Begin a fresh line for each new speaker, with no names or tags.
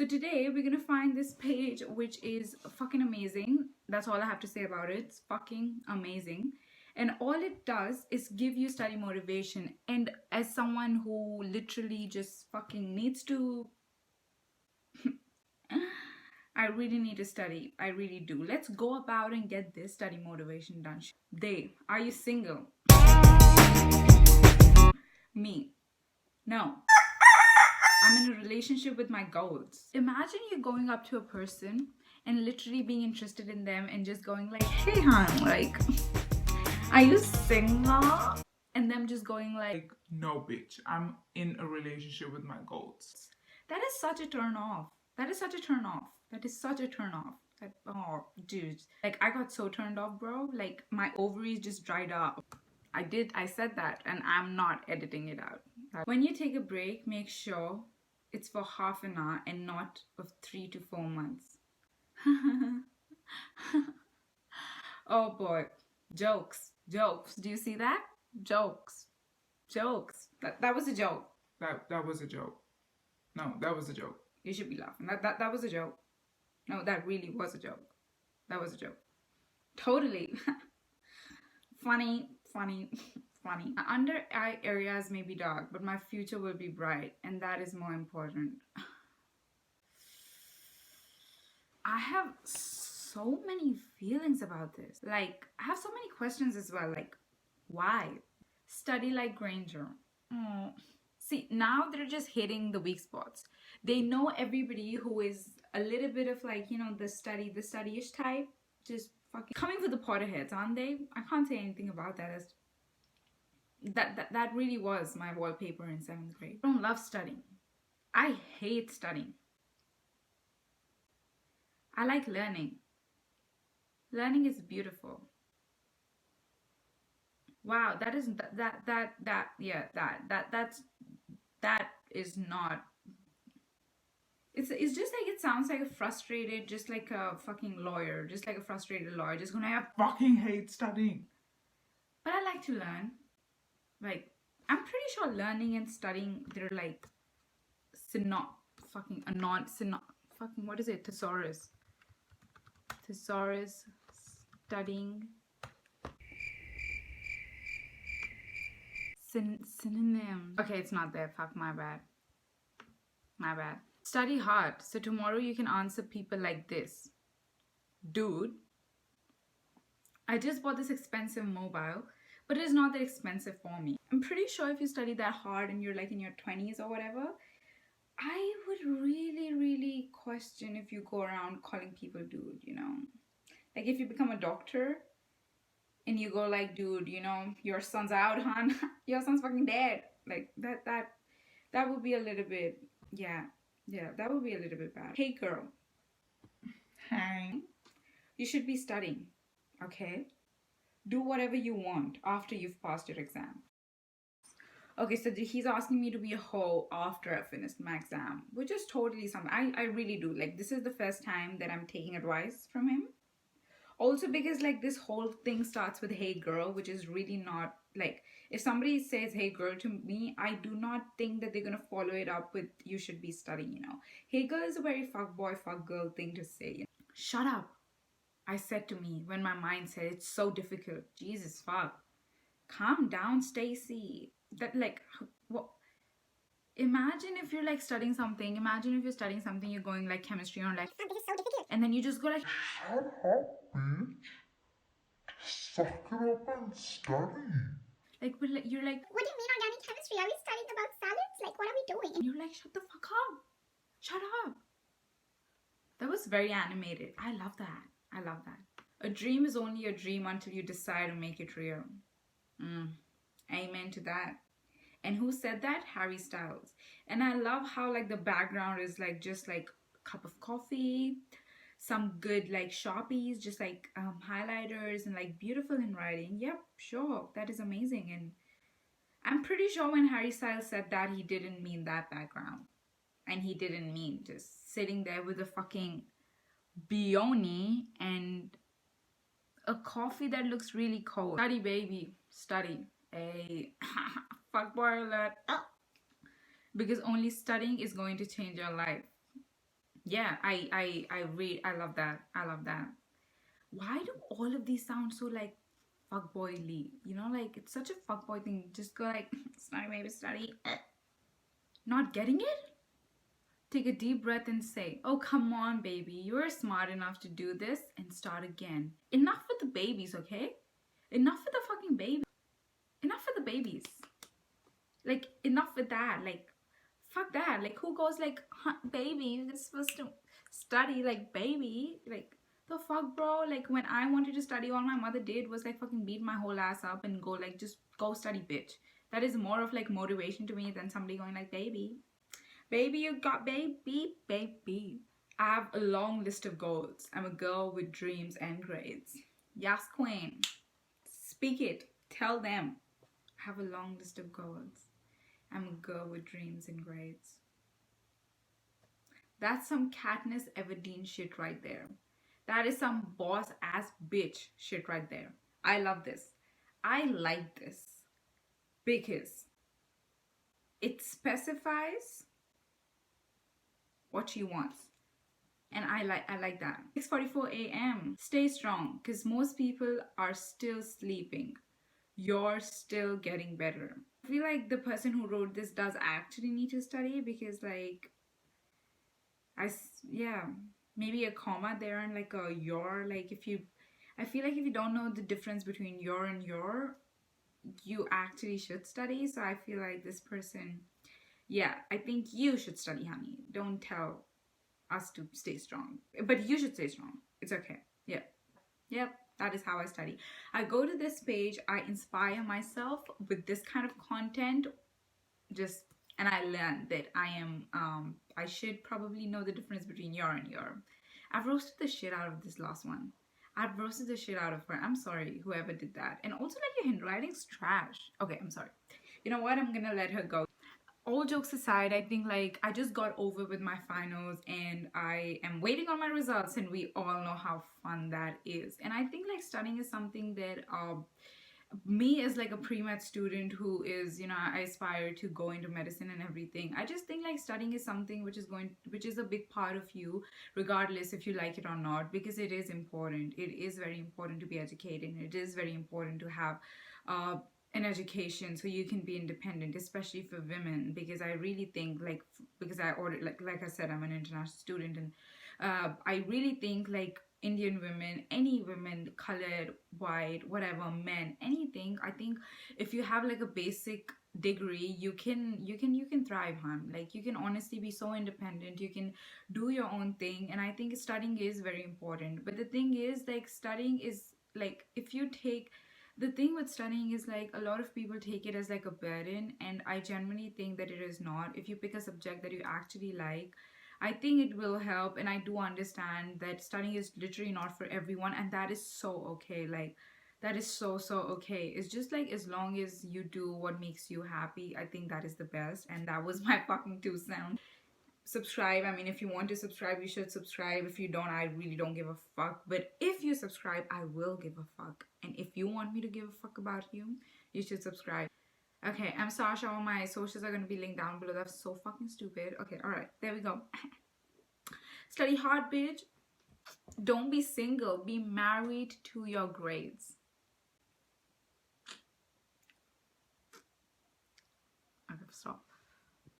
So today we're gonna find this page which is fucking amazing. That's all I have to say about it. It's fucking amazing. And all it does is give you study motivation. And as someone who literally just fucking needs to, I really need to study. I really do. Let's go about and get this study motivation done. Are you single? Me. No. I'm in a relationship with my goals. Imagine you going up to a person and literally being interested in them and just going like, hey hon, like, are you single? And them just going like,
no bitch, I'm in a relationship with my goals.
That is such a turn off. That is such a turn off. That is such a turn off. Oh, dude. Like, I got so turned off, bro. Like, my ovaries just dried up. I said that, and I'm not editing it out. When you take a break, make sure it's for half an hour and not of 3 to 4 months. Oh boy. Jokes. Do you see that? Jokes. That was a joke.
That was a joke. No, that was a joke.
You should be laughing. That was a joke. No, that really was a joke. That was a joke. Totally. Funny. Under eye areas may be dark, but my future will be bright, and that is more important. I have so many feelings about this. Like, I have so many questions as well. Like, why? Study like Granger. See, now they're just hitting the weak spots. They know everybody who is a little bit of like, the study-ish type, just fucking coming for the Potterheads, aren't they? I can't say anything about that. That really was my wallpaper in 7th grade. I don't love studying. I hate studying. I like learning. Learning is beautiful. Wow, that is not. It's just like, it sounds like a frustrated, just like a fucking lawyer, just like a frustrated lawyer, just gonna have
fucking hate studying.
But I like to learn. Like, I'm pretty sure learning and studying, they're like what is it? Thesaurus. Studying. Synonym. Okay, it's not there. Fuck, my bad. Study hard, so tomorrow you can answer people like this. Dude, I just bought this expensive mobile, but it is not that expensive for me. I'm pretty sure if you study that hard and you're like in your 20s or whatever, I would really, really question if you go around calling people dude, Like, if you become a doctor and you go like, dude, your son's out, hon. Your son's fucking dead. Like, that would be a little bit, yeah, that would be a little bit bad. Hey, girl.
Hi.
You should be studying, okay? Do whatever you want after you've passed your exam. Okay, so he's asking me to be a hoe after I finished my exam, which is totally something. I really do. Like, this is the first time that I'm taking advice from him. Also, because like, this whole thing starts with hey girl, which is really not like, if somebody says hey girl to me, I do not think that they're gonna follow it up with you should be studying, Hey girl is a very fuck boy, fuck girl thing to say. Shut up, I said to me when my mind said it's so difficult. Jesus fuck. Calm down, Stacy. That like, what? Imagine if you're like studying something. Imagine if you're studying something, you're going like chemistry or like,
this is so difficult.
and then you just go like,
shut up, bitch. Suck it up and study.
Like, but like, you're like,
what do you mean organic chemistry? Are we studying about salads? Like, what are we doing?
and you're like, shut the fuck up. Shut up. That was very animated. I love that. A dream is only a dream until you decide to make it real. Amen to that. And who said that? Harry Styles. And I love how like the background is like just like a cup of coffee, some good like Sharpies, just like highlighters, and like beautiful in writing. Yep, sure, that is amazing. And I'm pretty sure when Harry Styles said that, he didn't mean that background. And he didn't mean just sitting there with a fucking Bioni and a coffee that looks really cold. Study, baby, study. Hey, fuckboy alert. Because only studying is going to change your life. Yeah, I love that. I love that. Why do all of these sound so like fuckboyly? You know, like it's such a fuckboy thing. Just go like study, maybe study. Not getting it? Take a deep breath and say, "Oh, come on, baby. You're smart enough to do this," and start again. Enough with the babies, okay? Enough with the fucking babies. Enough with the babies. Like, enough with that. Like, fuck that. Like, who goes like, huh, baby, you're supposed to study like baby? Like, the fuck, bro? Like, when I wanted to study, all my mother did was like fucking beat my whole ass up and go like, just go study, bitch. That is more of like motivation to me than somebody going like, baby. Baby, you got baby, baby. I have a long list of goals. I'm a girl with dreams and grades. Yes, queen. Speak it. Tell them. I have a long list of goals. I'm a girl with dreams and grades. That's some Katniss Everdeen shit right there. That is some boss ass bitch shit right there. I love this. I like this because it specifies what she wants. And I like that. 6:44 a.m. Stay strong because most people are still sleeping. You're still getting better. I feel like the person who wrote this does actually need to study because like yeah, maybe a comma there and like a your, like if you, I feel like if you don't know the difference between your and your, you actually should study. So I feel like this person, yeah, I think you should study, honey. Don't tell us to stay strong, but you should stay strong. It's okay. Yep, that is how I study. I go to this page, I inspire myself with this kind of content, just, and I learned that I should probably know the difference between your and your. I've roasted the shit out of this last one. I've roasted the shit out of her. I'm sorry, whoever did that. And also, like, your handwriting's trash. Okay, I'm sorry. You know what? I'm gonna let her go. All jokes aside, I think like I just got over with my finals and I am waiting on my results, and we all know how fun that is. And I think like studying is something that me as like a pre-med student who is, you know, I aspire to go into medicine and everything. I just think like studying is something which is a big part of you, regardless if you like it or not, because it is important. It is very important to be educated, and it is very important to have uh an education so you can be independent, especially for women. Because I really think like, because I ordered like I said, I'm an international student, and I really think like Indian women, any women, colored, white, whatever, men, anything. I think if you have like a basic degree, you can thrive, hon. Like you can honestly be so independent. You can do your own thing, and I think studying is very important. But the thing is, like studying is like, if you take, the thing with studying is like a lot of people take it as like a burden, and I genuinely think that it is not. If you pick a subject that you actually like, I think it will help. And I do understand that studying is literally not for everyone, and that is so okay. Like that is so okay. It's just like, as long as you do what makes you happy, I think that is the best. And that was my fucking 2 cents. Subscribe. I mean, if you want to subscribe, you should subscribe. If you don't, I really don't give a fuck. But if you subscribe, I will give a fuck. And if you want me to give a fuck about you, you should subscribe. Okay, I'm Sasha. All my socials are going to be linked down below. That's so fucking stupid. Okay, alright, there we go. Study hard, bitch. Don't be single. Be married to your grades. Okay, stop.